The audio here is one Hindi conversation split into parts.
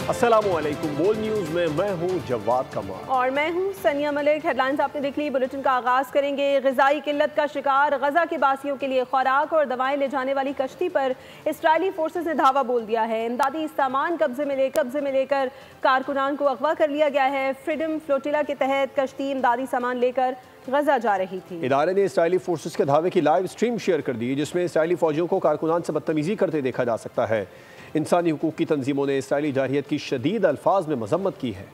अस्सलामुअलैकुम। बोल न्यूज़ में मैं हूँ जवाद कमाल और मैं हूँ सनिया मलिक। हेडलाइंस आपने देख ली। बुलेटिन का आगाज करेंगे। ग़िज़ाई किल्लत का शिकार गजा के बासियों के लिए खुराक और दवाएं ले जाने वाली कश्ती पर इसराइली फोर्सेस ने धावा बोल दिया है। इमदादी सामान कब्जे में लेकर कारकुनान को अगवा कर लिया गया है। फ्रीडम फ्लोटिला के तहत कश्ती इमदादी सामान लेकर गजा जा रही थी। इदारे ने इसराइली फोर्सेस के धावे की लाइव स्ट्रीम शेयर कर दी, जिसमें इसराइली फौजियों को कारकुनान से बदतमीजी करते देखा जा सकता है। इंसानी हुकूक की तंजीमों ने इसराइली जारहियत की शदीद अल्फाज में मजम्मत की है।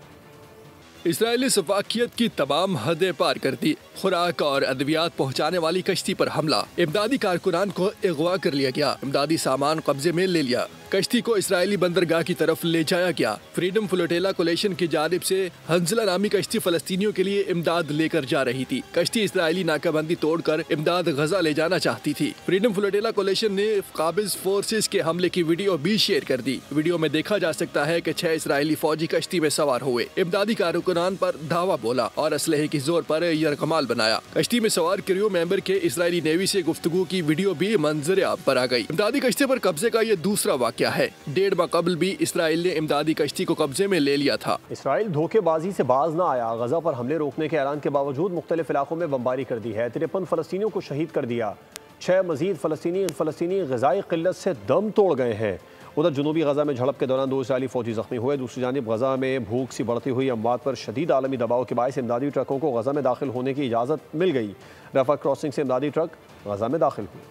इसराइली सफाकियत की तमाम हदें पार कर दी। खुराक और अद्वियात पहुंचाने वाली कश्ती पर हमला, इमदादी कारकुनान को अगवा कर लिया गया, इमदादी सामान कब्जे में ले लिया, कश्ती को इसराइली बंदरगाह की तरफ ले जाया गया। फ्रीडम फ्लोटिला कोलेशन की जानिब से हंजला नामी कश्ती फलस्तीनियों के लिए इमदाद लेकर जा रही थी। कश्ती इसराइली नाकाबंदी तोड़कर इमदाद गजा ले जाना चाहती थी। फ्रीडम फ्लोटिला कोलेशन ने काबिज फोर्सेस के हमले की वीडियो भी शेयर कर दी। वीडियो में देखा जा सकता है कि 6 इसराइली फौजी कश्ती में सवार हुए, इमदादी कारकुनान पर धावा बोला और असलहे की जोर पर यरगमाल बनाया। कश्ती में सवार क्रू मेंबर के इसराइली नेवी से गुफ्तगू की वीडियो भी मंजर आम पर आ गई। इमदादी कश्ती पर कब्जे का ये दूसरा वाक़या है। 1.5 माह कबल भी इसराइल ने इमदादी कश्ती को कब्जे में ले लिया था। इसराइल धोखेबाजी से बाज न आया। गजा पर हमले रोकने के ऐलान के बावजूद मुख्तलिफ इलाकों में बमबारी कर दी है। 53 फलस्तीनियों को शहीद कर दिया। 6 मजीद फलस्तीनी ग़िज़ाई किल्लत से दम तोड़ गए हैं। उधर जनूबी गजा में झड़प के दौरान 2 इसराइली फौजी जख्मी हुए। दूसरी जानिब गजा में भूख सी बढ़ती हुई अमवात पर शदीद आलमी दबाव के बायस इमदादी ट्रकों को गजा में दाखिल होने की इजाज़त मिल गई। रफा क्रॉसिंग से इमदादी ट्रक गजा में दाखिल हुए।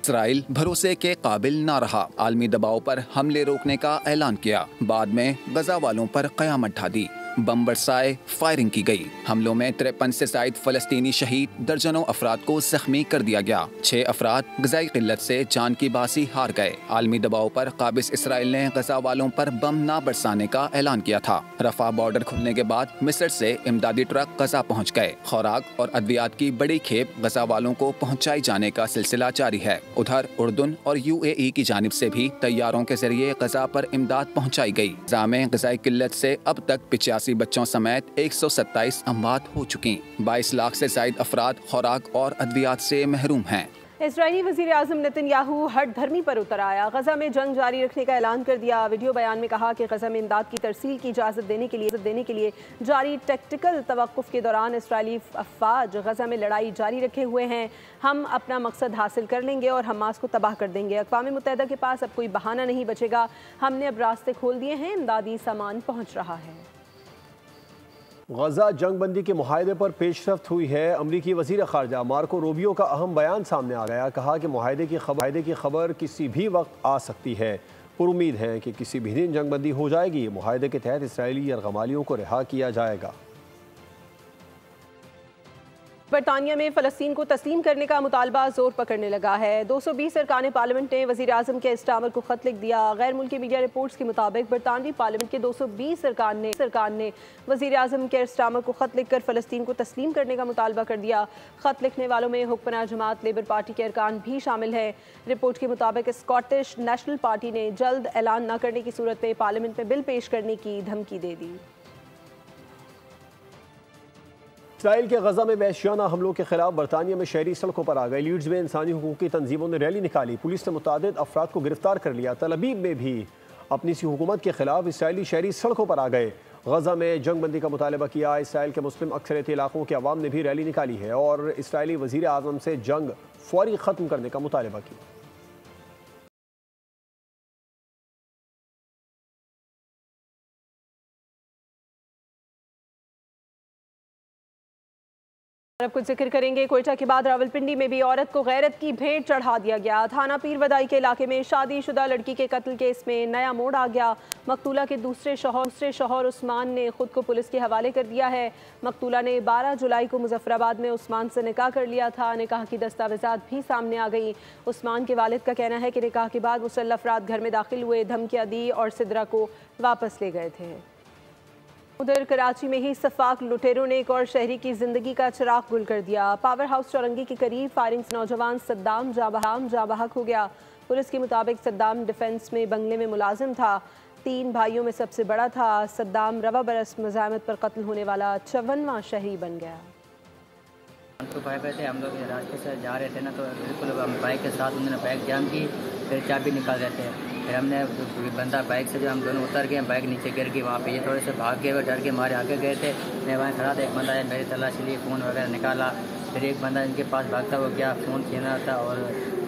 इसराइल भरोसे के काबिल ना रहा, आलमी दबाव पर हमले रोकने का ऐलान किया। बाद में गजा वालों पर क़यामत ढा दी, बम बरसाए, फायरिंग की गई। हमलों में 53 से ज़ायद फलस्तीनी शहीद, दर्जनों अफराद को जख्मी कर दिया गया। 6 अफराद ग़िज़ाई किल्लत से जान की बासी हार गए। आलमी दबाव पर काबिज इसराइल ने गजा वालों पर बम ना बरसाने का ऐलान किया था। रफा बॉर्डर खुलने के बाद मिस्र से इमदादी ट्रक गजा पहुँच गए। खुराक और अद्वियात की बड़ी खेप गजा वालों को पहुँचाई जाने का सिलसिला जारी है। उधर उर्दन और UAE की जानिब से भी तैयारों के जरिए गजा पर इमदाद पहुँचाई गई। गजा में ग़िज़ाई किल्लत से अब तक 85 बच्चों समेत 127 अमवात हो चुकी। 22 लाख से ज़ायद अफराद खुराक और अद्वियात से महरूम हैं। इजरायली वज़ीर आज़म नेतन्याहू हट धर्मी पर उतर आया। गजा में जंग जारी रखने का ऐलान कर दिया। वीडियो बयान में कहा कि गजा में इमदाद की तरसील की इजाज़त देने के लिए जारी टैक्टिकल तवक्कुफ़ के दौरान इसराइली अफ़वाज गजा में लड़ाई जारी रखे हुए हैं। हम अपना मकसद हासिल कर लेंगे और हमास को तबाह कर देंगे। अक़वाम मुत्तहिदा के पास अब कोई बहाना नहीं बचेगा। हमने अब रास्ते खोल दिए हैं। इमदादी सामान पहुँच रहा है। गजा जंग बंदी के मुआहदे पर पेशरफ्त हुई है। अमरीकी वज़ीर ख़ारजा मार्को रूबियो का अहम बयान सामने आ गया। कहा कि मुआहदे की खबर किसी भी वक्त आ सकती है। पुरुम्मीद है कि किसी भी दिन जंग बंदी हो जाएगी। मुआहदे के तहत इसराइली यरगमालियों को रिहा किया जाएगा। बरतानिया में फ़लस्तीन को तस्लीम करने का मुतालबा जोर पकड़ने लगा है। 220 अरकान पार्लियामेंट ने वज़ीर आज़म के इस्टामर को ख़त लिख दिया। गैर मुल्की मीडिया रिपोर्ट्स के मुताबिक बरतानवी पार्लियामेंट के 220 सरकार ने वज़ीर आज़म के इस्टामर को ख़त लिखकर फ़लस्तीन को तस्लीम करने का मुतालबा कर दिया। ख़त लिखने वालों में हुक्मरान जमात लेबर पार्टी के अरकान भी शामिल है। रिपोर्ट के मुताबिक स्कॉटिश नेशनल पार्टी ने जल्द ऐलान न करने की सूरत में पार्लियामेंट में बिल पेश करने की धमकी दे दी। इसराइल के गजा में वहशियाना हमलों के खिलाफ बरतानिया में शहरी सड़कों पर आ गए। लीड्स में इंसानी हुकूक की तंजीमों ने रैली निकाली। पुलिस ने मुतादिद अफराद को गिरफ्तार कर लिया। तल अबीब में भी अपनी सी हुकूमत के खिलाफ इसराइली शहरी सड़कों पर आ गए। गजा में जंग बंदी का मुतालबा किया। इसराइल के मुस्लिम अक्सरियती इलाकों के अवाम ने भी रैली निकाली है और इसराइली वज़ीर आज़म से जंग फौरी ख़त्म करने का मुतालबा किया। अब कुछ जिक्र करेंगे। कोयटा के बाद रावलपिंडी में भी औरत को गैरत की भेंट चढ़ा दिया गया। थाना पीर बदाई के इलाके में शादीशुदा लड़की के कत्ल केस में नया मोड़ आ गया। मकतूला के दूसरे शौहर उस्मान ने खुद को पुलिस के हवाले कर दिया है। मकतूला ने 12 जुलाई को मुजफ्फराबाद में उस्मान से निकाह कर लिया था। निकाह की दस्तावेजात भी सामने आ गई। उस्मान के वालिद का कहना है कि निकाह के बाद मुसल्लह अफराद घर में दाखिल हुए, धमकियाँ दी और सिदरा को वापस ले गए थे। उधर कराची में ही सफाक लुटेरों ने एक और शहरी की जिंदगी का चिराग गुल कर दिया। पावर हाउस चौरंगी के करीब फायरिंग से नौजवान सद्दाम जाँ बहक हो गया। पुलिस के मुताबिक सद्दाम डिफेंस में बंगले में मुलाजिम था। 3 भाइयों में सबसे बड़ा था। सद्दाम रवा बरस मज़ाहमत पर कत्ल होने वाला 54वां शहरी बन गया। हम तो भाई थे, हम लोग रास्ते से जा रहे थे ना, तो बिल्कुल हम बाइक के साथ उन्होंने बाइक जाम की फिर चाबी निकाल देते हैं। फिर हमने बंदा बाइक से जो हम दोनों उतर गए, बाइक नीचे गिर गई वहाँ पे, ये थोड़े से भाग गए, डर के मारे आगे गए थे। मैं वहाँ खड़ा था, एक बंदा है मेरी तलाशी लिए, फ़ोन वगैरह निकाला। फिर एक बंदा इनके पास भागता हुआ गया, फ़ोन छीना था और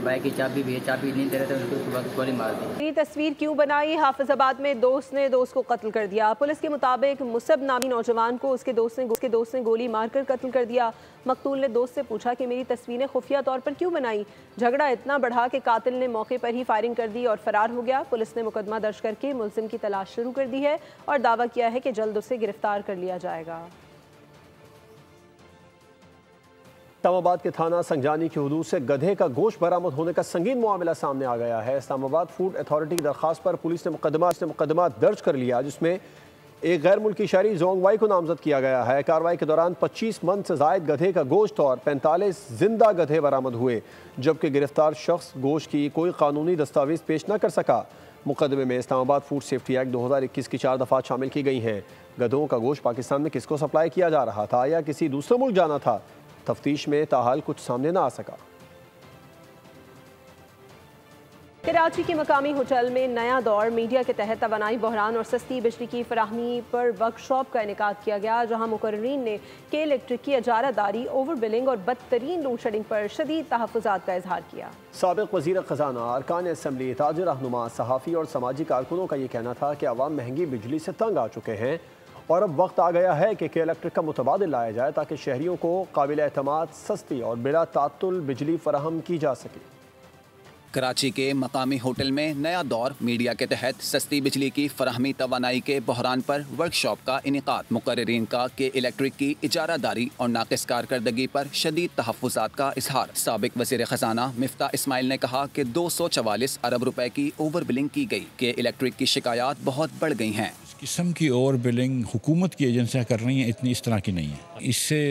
बाइक की चाबी भी है, चाबी नहीं दे रहे थे, उनको सुबह गोली मार दी। ये तस्वीर क्यों बनाई? हाफिजाबाद में दोस्त ने दोस्त को कत्ल कर दिया। पुलिस के मुताबिक मुसब नामी नौजवान को उसके दोस्त ने गोली मारकर कत्ल कर दिया। मकतूल ने दोस्त से पूछा कि मेरी तस्वीरें खुफिया तौर पर क्यों बनाई। झगड़ा इतना बढ़ा कि कातिल ने मौके पर ही फायरिंग कर दी और फरार हो गया। पुलिस ने मुकदमा दर्ज करके मुलजिम की तलाश शुरू कर दी है और दावा किया है कि जल्द उसे गिरफ्तार कर लिया जाएगा। इस्लामाबाद के थाना संजानी की हदूद से गधे का गोश्त बरामद होने का संगीन मामला सामने आ गया है। इस्लामाबाद फूड अथॉरिटी की दरख्वास्त पर पुलिस ने मुकदमा दर्ज कर लिया, जिसमें एक गैर मुल्की शहरी जोंगवाई को नामजद किया गया है। कार्रवाई के दौरान 25 मन से जायद गधे का गोश्त और 45 जिंदा गधे बरामद हुए, जबकि गिरफ्तार शख्स गोश्त की कोई कानूनी दस्तावेज पेश न कर सका। मुकदमे में इस्लामाबाद फूड सेफ्टी एक्ट 2021 की 4 दफ़ात शामिल की गई हैं। गधों का गोश्त पाकिस्तान में किसको सप्लाई किया जा रहा था या किसी दूसरे मुल्क जाना था, तफ्तीश में ताहाल कुछ सामने न आ सका। कराची के मकामी होटल में नया दौर मीडिया के तहत तवानाई बहरान और सस्ती बिजली की फराहमी पर वर्कशॉप का इनेकाद किया गया, जहां मुकर्रीन ने के इलेक्ट्रिक की इजारादारी, ओवर बिलिंग और बदतरीन लोड शेडिंग पर शदीद तहफ़्फ़ुज़ात का इजहार किया। साबिक़ वज़ीर ख़ज़ाना, अरकान असम्बली, ताजिर रहनुमा, सहाफ़ी और समाजी कारकुनों का ये कहना था कि अवाम महंगी बिजली से तंग आ चुके हैं और अब वक्त आ गया है कि इलेक्ट्रिक का मुतबादिल लाया जाए ताकि शहरियों को काबिल एतमाद, सस्ती और बिला तातुल बिजली फराहम की जा सके। कराची के मकामी होटल में नया दौर मीडिया के तहत सस्ती बिजली की फराहमी तवानाई के बहरान पर वर्कशॉप का इनेकाद। मुकर्रीन का के इलेक्ट्रिक की इजारादारी और नाकिस कारकर्दगी पर शदीद तहफ़्फ़ुज़ात का इजहार। साबिक़ वज़ीर ख़ज़ाना मिफ्ता इस्माइल ने कहा कि 244 अरब रुपए की ओवर बिलिंग की गई, के इलेक्ट्रिक की शिकायत बहुत बढ़ गई हैं। इस किस्म की ओवर बिलिंग हुकूमत की एजेंसियाँ कर रही हैं, इतनी इस तरह की नहीं है। इससे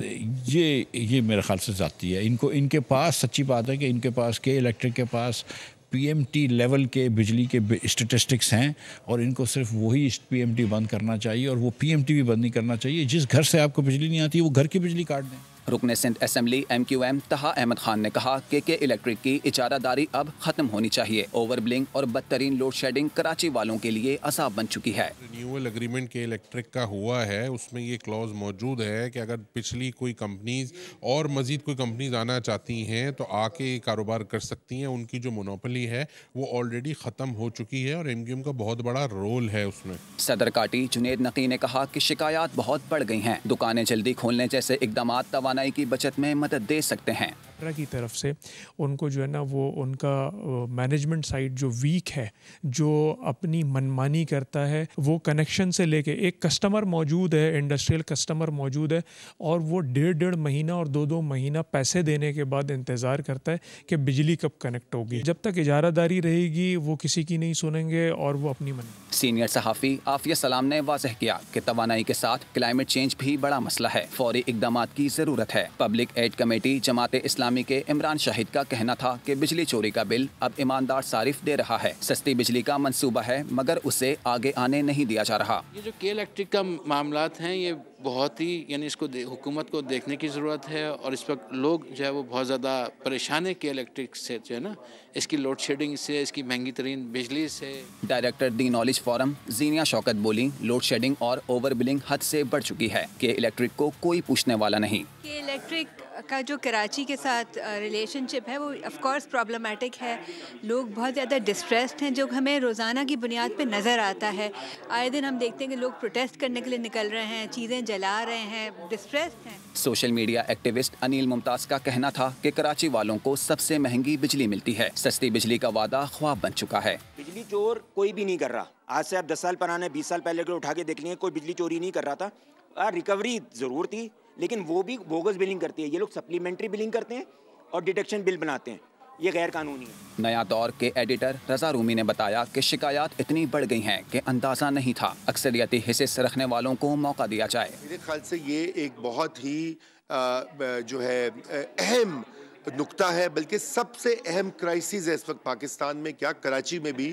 ये मेरे ख्याल से ज़ाती है। इनके पास, सच्ची बात है कि इनके पास के इलेक्ट्रिक के पास पीएमटी लेवल के बिजली के स्टेटिस्टिक्स हैं और इनको सिर्फ वही पीएमटी बंद करना चाहिए और वो पीएमटी भी बंद नहीं करना चाहिए। जिस घर से आपको बिजली नहीं आती वो घर की बिजली काट दें। रुकने सिंध असेंबली MQM तहा अहमद खान ने कहा कि इलेक्ट्रिक की इजारादारी अब खत्म होनी चाहिए। ओवर बिलिंग और बदतरीन लोड शेडिंग कराची वालों के लिए असाब बन चुकी है। रिन्यूअल एग्रीमेंट के इलेक्ट्रिक का हुआ है, उसमें ये क्लॉज मौजूद है कि अगर पिछली कोई कंपनीज और मजीद कोई कंपनीज आना चाहती हैं तो आके कारोबार कर सकती हैं। उनकी जो मोनोपोली है वो ऑलरेडी ख़त्म हो चुकी है और MQM का बहुत बड़ा रोल है उसमें। सदर काटी जुनेद नकी ने कहा कि शिकायत बहुत बढ़ गई हैं। दुकानें जल्दी खोलने जैसे इकदाम तवानाई की बचत में मदद दे सकते हैं। की तरफ से उनको जो है ना वो उनका मैनेजमेंट साइड जो वीक है, जो अपनी मनमानी करता है, वो कनेक्शन से लेके एक कस्टमर मौजूद है, इंडस्ट्रियल कस्टमर मौजूद है और वो डेढ़ महीना और 2 महीना पैसे देने के बाद इंतज़ार करता है कि बिजली कब कनेक्ट होगी। जब तक इजारादारी रहेगी वो किसी की नहीं सुनेंगे और वो अपनी मन। सीनियर सहाफ़ी आफिया सलाम ने वाज़ह किया कि तवानाई के साथ क्लाइमेट चेंज भी बड़ा मसला है, फौरी इक़दाम की ज़रूरत है। Public add committee Jamaat Islami के इमरान शाहिद का कहना था कि बिजली चोरी का बिल अब ईमानदार सारिफ दे रहा है। सस्ती बिजली का मंसूबा है मगर उसे आगे आने नहीं दिया जा रहा। ये जो के इलेक्ट्रिक का मामलात हैं ये बहुत ही यानी इसको हुकूमत को देखने की ज़रूरत है और इस वक्त लोग जो है वो बहुत ज़्यादा परेशान है के इलेक्ट्रिक से, जो है ना इसकी लोड शेडिंग से, इसकी महंगी तरीन बिजली से। डायरेक्टर दी नॉलेज फोरम जीनिया शौकत बोली, लोड शेडिंग और ओवर बिलिंग हद से बढ़ चुकी है, के इलेक्ट्रिक को कोई पूछने वाला नहीं। के इलेक्ट्रिक का जो कराची के साथ रिलेशनशिप है वो ऑफ कोर्स प्रॉब्लमेटिक है। लोग बहुत ज़्यादा डिस्ट्रेस्ड हैं, जो हमें रोज़ाना की बुनियाद पे नज़र आता है। आए दिन हम देखते हैं कि लोग प्रोटेस्ट करने के लिए निकल रहे हैं, चीज़ें जला रहे हैं, डिस्ट्रेस्ड हैं। Social media activist Anil Mumtaz का कहना था कि कराची वालों को सबसे महंगी बिजली मिलती है। सस्ती बिजली का वादा ख्वाब बन चुका है। बिजली चोर कोई भी नहीं कर रहा। आज से आप 10 साल पुराने 20 साल पहले को उठा के देख लेंगे, कोई बिजली चोरी नहीं कर रहा था। रिकवरी ज़रूर थी लेकिन वो भी बोगस बिलिंग करती है। ये लोग सप्लीमेंट्री बिलिंग करते हैं और डिडक्शन बिल बनाते हैं, ये गैर कानूनी है। नया दौर के एडिटर रजा रूमी ने बताया कि शिकायत इतनी बढ़ गई हैं कि अंदाजा नहीं था। अक्सरियती हिस्से रखने वालों को मौका दिया जाए। मेरे ख्याल से ये एक बहुत ही जो है अहम नुक्ता है, बल्कि सबसे अहम क्राइसिस है इस वक्त पाकिस्तान में, क्या कराची में भी,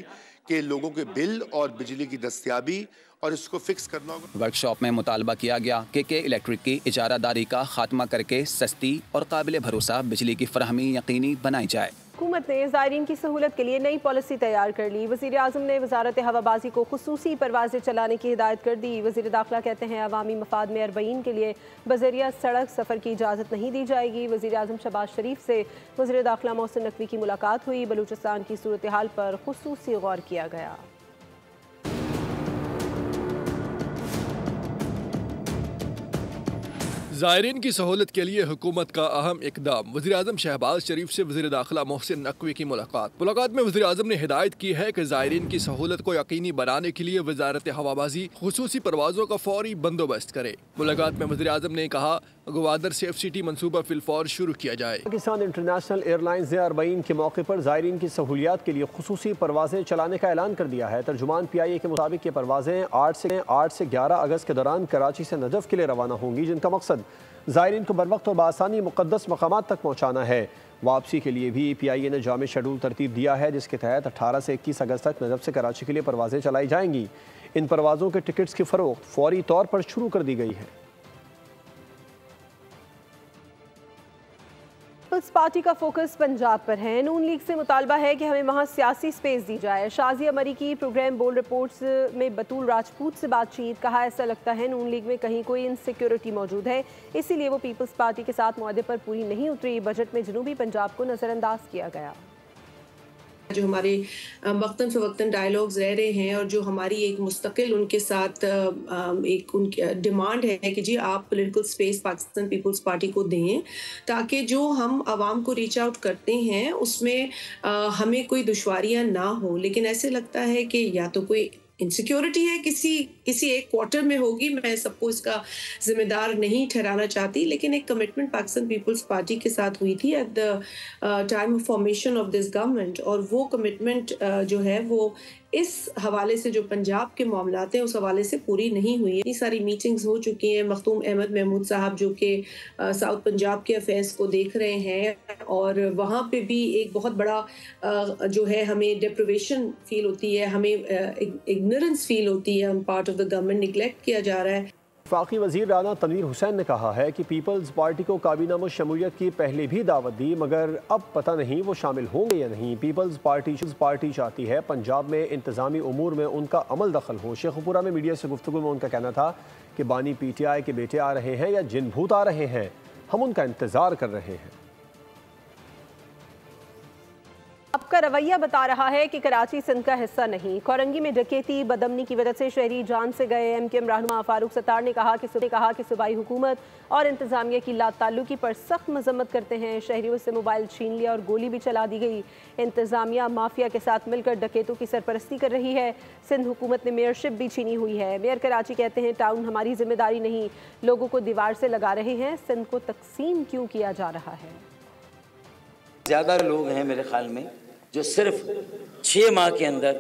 कि लोगों के बिल और बिजली की दस्तयाबी और इसको फिक्स करना होगा। वर्कशॉप में मुतालबा किया गया कि इलेक्ट्रिक की इजारादारी का खात्मा करके सस्ती और काबिल भरोसा बिजली की फराहमी यकीनी बनाई जाए। हुकूमत ने ज़ायरीन की सहूलत के लिए नई पॉलिसी तैयार कर ली। वज़ीर आज़म ने वज़ारत हवाबाजी को खुसूसी परवाज़ें चलाने की हिदायत कर दी। वज़ीर दाखिला कहते हैं अवामी मफाद में अरबईन के लिए बज़रिया सड़क सफ़र की इजाज़त नहीं दी जाएगी। वज़ीर आज़म शहबाज शरीफ से वज़ीर दाखिला मोहसिन नकवी की मुलाकात हुई। बलूचिस्तान की सूरत हाल पर खुसूसी गौर किया गया। ज़ायरीन की सहूलत के लिए हुकूमत का अहम इकदाम। वज़ीर आज़म शहबाज शरीफ से वज़ीर दाखिला मोहसिन नकवी की मुलाकात में वज़ीर आज़म ने हिदायत की है कि ज़ायरीन की सहूलत को यकीनी बनाने के लिए वज़ारत हवाबाजी खुसूसी परवाज़ों का फौरी बंदोबस्त करे। मुलाकात में वज़ीर आज़म ने कहा ग्वादर सेफ सिटी मनसूबा फिलफौर शुरू किया जाए। पाकिस्तान इंटरनेशनल एयरलाइंस ने अरबईन के मौके पर ज़ायरीन की सहूलियात के लिए खुसूसी परवाज़ें चलाने का ऐलान कर दिया है। तर्जुमान PIA के मुताबिक ये परवाज़ें 8 से 11 अगस्त के दौरान कराची से नजफ़ के लिए रवाना होंगी, जिनका मकसद ज़ायरीन को बरवक्त और बआसानी मुक़द्दस मकामात तक पहुँचाना है। वापसी के लिए भी PIA ने जामे शेड्यूल तरतीब दिया है, जिसके तहत 18 से 21 अगस्त तक नजफ़ से कराची के लिए परवाज़ें चलाई जाएंगी। इन परवाज़ों के टिकट्स की फ़रोख्त फौरी तौर पर शुरू कर दी गई है। पीपल्स पार्टी का फोकस पंजाब पर है। नून लीग से मुतालबा है कि हमें वहाँ सियासी स्पेस दी जाए। शाजिया मरी की प्रोग्राम बोल रिपोर्ट्स में बतूल राजपूत से बातचीत, कहा ऐसा लगता है नून लीग में कहीं कोई इनसिक्योरिटी मौजूद है, इसीलिए वो पीपल्स पार्टी के साथ मुआहदे पर पूरी नहीं उतरी। बजट में जनूबी पंजाब को नज़रअंदाज किया गया। जो हमारे वक्तन फ़वक्तन डायलॉग्स रह रहे हैं और जो हमारी एक मुस्तकिल उनके साथ एक उनकी डिमांड है कि जी आप political space Pakistan Peoples Party को दें, ताकि जो हम आवाम को रीच आउट करते हैं उसमें हमें कोई दुश्वारियां ना हो। लेकिन ऐसे लगता है कि या तो कोई इनसिक्योरिटी है किसी एक क्वार्टर में होगी, मैं सबको इसका जिम्मेदार नहीं ठहराना चाहती, लेकिन एक कमिटमेंट पाकिस्तान पीपल्स पार्टी के साथ हुई थी at the time of formation of this government, और वो कमिटमेंट जो है वो इस हवाले से जो पंजाब के मामलात हैं उस हवाले से पूरी नहीं हुई है। इतनी सारी मीटिंग्स हो चुकी हैं। मखदूम अहमद महमूद साहब जो कि साउथ पंजाब के अफेयर्स को देख रहे हैं, और वहाँ पे भी एक बहुत बड़ा जो है हमें डिप्रिवेशन फील होती है, हमें इग्नोरेंस फील होती है on part of the government, neglect किया जा रहा है। वफाकी वज़ीर राना तनवीर हुसैन ने कहा है कि पीपल्स पार्टी को काबीना में शमूलियत की पहले भी दावत दी, मगर अब पता नहीं वो शामिल होंगे या नहीं। पीपल्स पार्टी चाहती है पंजाब में इंतज़ामी उमूर में उनका अमल दखल हो। शेखुपुरा में मीडिया से गुफ्तगू में उनका कहना था कि बानी PTI के बेटे आ रहे हैं या जिन भूत आ रहे हैं, हम उनका इंतज़ार कर रहे हैं। आपका रवैया बता रहा है कि कराची सिंध का हिस्सा नहीं। कोरंगी में डकैती बदमनी की वजह से शहरी जान से गए। MKM रहनुमा फारूक सत्तार ने कहा कि सूबाई हुकूमत और इंतजामिया की लाताल्लुकी पर सख्त मजम्मत करते हैं। शहरियों से मोबाइल छीन लिया और गोली भी चला दी गई। इंतजामिया माफिया के साथ मिलकर डकैतों की सरपरस्ती कर रही है। सिंध हुकूमत ने मेयरशिप भी छीनी हुई है। मेयर कराची कहते हैं टाउन हमारी जिम्मेदारी नहीं, लोगों को दीवार से लगा रहे हैं। सिंध को तकसीम क्यों किया जा रहा है? ज़्यादा लोग हैं मेरे ख्याल में जो सिर्फ 6 माह के अंदर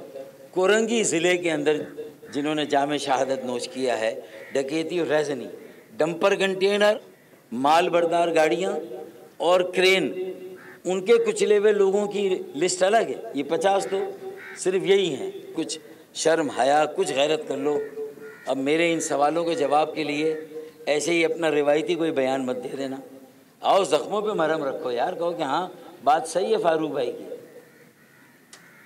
कोरंगी ज़िले के अंदर जिन्होंने जामे शहादत नोश किया है। डकैती और रैजनी, डंपर कंटेनर, माल बरदार गाड़ियाँ और क्रेन, उनके कुचले हुए लोगों की लिस्ट अलग है। ये 50 तो सिर्फ यही हैं। कुछ शर्म हया, कुछ गैरत कर लो। अब मेरे इन सवालों के जवाब के लिए ऐसे ही अपना रिवायती कोई बयान मत दे देना। आओ ज़ख्मों पे मरहम रखो यार, कहो कि हाँ बात सही है फारूक भाई की।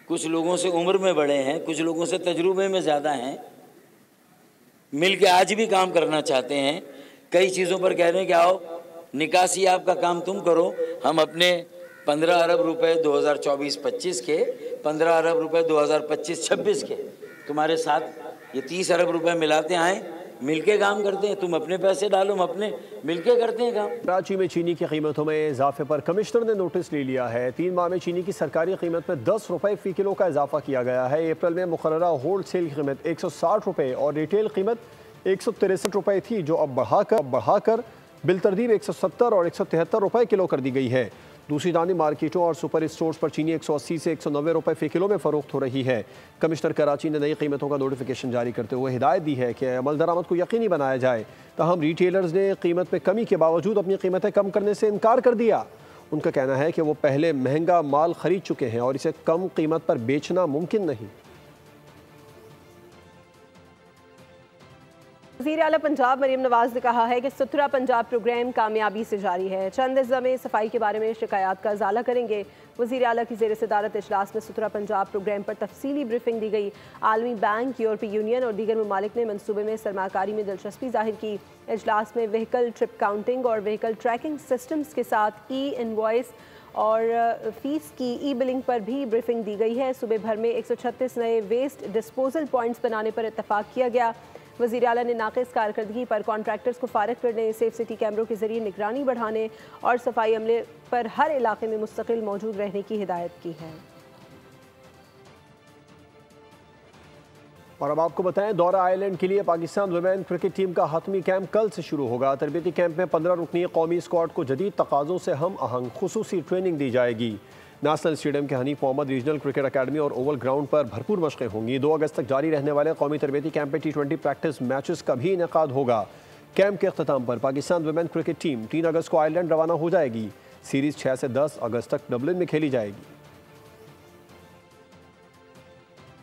कुछ लोगों से उम्र में बड़े हैं, कुछ लोगों से तजुर्बे में ज़्यादा हैं, मिल के आज भी काम करना चाहते हैं। कई चीज़ों पर कह रहे हैं कि आओ निकासी आपका काम तुम करो, हम अपने 15 अरब रुपए 2024-25 के, 15 अरब रुपए 2025-26 के तुम्हारे साथ ये 30 अरब रुपए मिलाते आए, मिलके काम करते हैं। तुम अपने पैसे डालो, हम अपने मिलके करते हैं काम। कराची में चीनी की कीमतों में इजाफे पर कमिश्नर ने नोटिस ले लिया है। 3 माह में चीनी की सरकारी कीमत में 10 रुपये फ़ी किलो का इजाफा किया गया है। अप्रैल में मुकर्ररा होल्ड सेल की कीमत 160 रुपये और रिटेल कीमत 163 रुपये थी, जो अब बढ़ाकर बिलतरतीब 170 और 173 रुपये किलो कर दी गई है। दूसरी दानी मार्केटों और सुपर स्टोर्स पर चीनी 180 से 190 रुपये फ़ी किलो में फ़रोख्त हो रही है। कमिश्नर कराची ने नई कीमतों का नोटिफिकेशन जारी करते हुए हिदायत दी है कि अमल दरामद को यकीनी बनाया जाए। ताहम रिटेलर्स ने कीमत में कमी के बावजूद अपनी कीमतें कम करने से इनकार कर दिया। उनका कहना है कि वो पहले महंगा माल खरीद चुके हैं और इसे कम कीमत पर बेचना मुमकिन नहीं। वज़ीर आला पंजाब मरीम नवाज ने कहा है कि सुथरा पंजाब प्रोग्राम कामयाबी से जारी है। चंद अज़्ज़ा में सफाई के बारे में शिकायत का इजाला करेंगे। वज़ीर आला की ज़ेर सदारत इजलास में सुथरा पंजाब प्रोग्राम पर तफसीली ब्रीफिंग दी गई। आलमी बैंक, यूरोपीय यूनियन और दीगर ममालिक ने मनसूबे में सरमाकारी में दिलचस्पी जाहिर की। इजलास में व्हीकल ट्रिप काउंटिंग और व्हीकल ट्रैकिंग सिस्टम्स के साथ ई इनवॉइस और फीस की ई बिलिंग पर भी ब्रीफिंग दी गई है। सूबे भर में 136 नए वेस्ट डिस्पोजल पॉइंट्स बनाने पर इत्तफाक किया गया। वज़ीर आला ने नाक़िस कारकर्दगी पर कॉन्ट्रैक्टर्स को फारिग करने, सेफ सिटी कैमरों के जरिए निगरानी बढ़ाने और सफाई अमले पर हर इलाके में मुस्तकिल मौजूद रहने की हिदायत की है। और अब आपको बताएं, दौरा आयरलैंड के लिए पाकिस्तान वुमेन क्रिकेट टीम का हतमी कैंप कल से शुरू होगा। तरबियती कैंप में 15 रुकनी कौमी स्क्वाड को जदीद तकाज़ों से हम आहंग खुसूसी ट्रेनिंग दी जाएगी। नेशनल स्टेडियम के Hanif Mohammad regional cricket academy और ओवल ग्राउंड पर भरपूर मशक़ें होंगी। 2 अगस्त तक जारी रहने वाले कौमी तरबियती कैंप में T20 प्रैक्टिस मैचेस का भी इनेकाद होगा। कैंप के अख्ताम पर पाकिस्तान वुमेन क्रिकेट टीम 3 अगस्त को आयरलैंड रवाना हो जाएगी। सीरीज़ 6 से 10 अगस्त तक डबलिन में खेली जाएगी।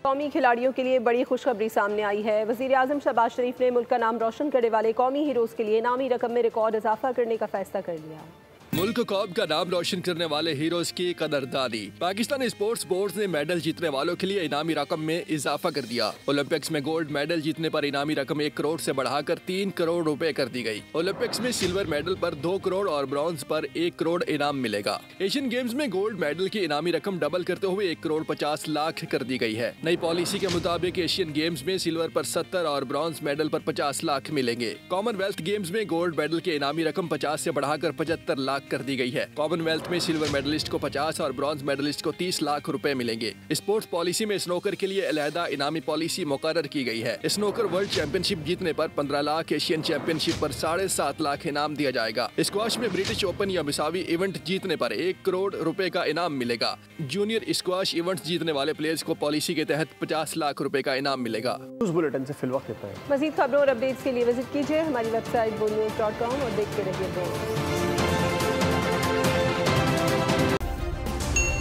कौमी खिलाड़ियों के लिए बड़ी खुशखबरी सामने आई है। वज़ीर आज़म शहबाज शरीफ ने मुल्क का नाम रोशन करने वाले कौमी हीरोज़ के लिए इनामी रकम में रिकॉर्ड इजाफा करने का फैसला कर लिया। मुल्क कौम का नाम रोशन करने वाले हीरोज की कदरदानी। पाकिस्तान स्पोर्ट्स बोर्ड ने मेडल जीतने वालों के लिए इनामी रकम में इजाफा कर दिया। ओलंपिक्स में गोल्ड मेडल जीतने पर इनामी रकम 1 करोड़ से बढ़ाकर 3 करोड़ रुपए कर दी गई। ओलंपिक्स में सिल्वर मेडल पर 2 करोड़ और ब्रॉन्ज पर 1 करोड़ इनाम मिलेगा। एशियन गेम्स में गोल्ड मेडल की इनामी रकम डबल करते हुए 1 करोड़ 50 लाख कर दी गई है। नई पॉलिसी के मुताबिक एशियन गेम्स में सिल्वर पर 70 और ब्रॉन्ज मेडल पर 50 लाख मिलेंगे। कॉमनवेल्थ गेम्स में गोल्ड मेडल की इनामी रकम 50 से बढ़ाकर 75 लाख कर दी गई है। कॉमनवेल्थ में सिल्वर मेडलिस्ट को 50 और ब्रॉन्ज मेडलिस्ट को 30 लाख रुपए मिलेंगे। स्पोर्ट्स पॉलिसी में स्नोकर के लिए अलहदा इनामी पॉलिसी मुकर्रर की गई है। स्नोकर वर्ल्ड चैंपियनशिप जीतने पर 15 लाख, एशियन चैंपियनशिप पर 7.5 लाख इनाम दिया जाएगा। स्क्वाश में ब्रिटिश ओपन या मिसावी इवेंट जीतने पर 1 करोड़ रुपए का इनाम मिलेगा। जूनियर स्क्वाश इवेंट जीतने वाले प्लेयर्स को पॉलिसी के तहत 50 लाख रुपए का इनाम मिलेगा। बुलेटिन से फिलवक्त इतना है। मज़ीद खबरों और अपडेट्स के लिए विजिट कीजिए हमारी वेबसाइट bonews.com और देखते रहिए बोल।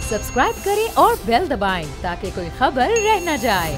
सब्सक्राइब करें और बेल दबाएं ताकि कोई खबर रह न जाए।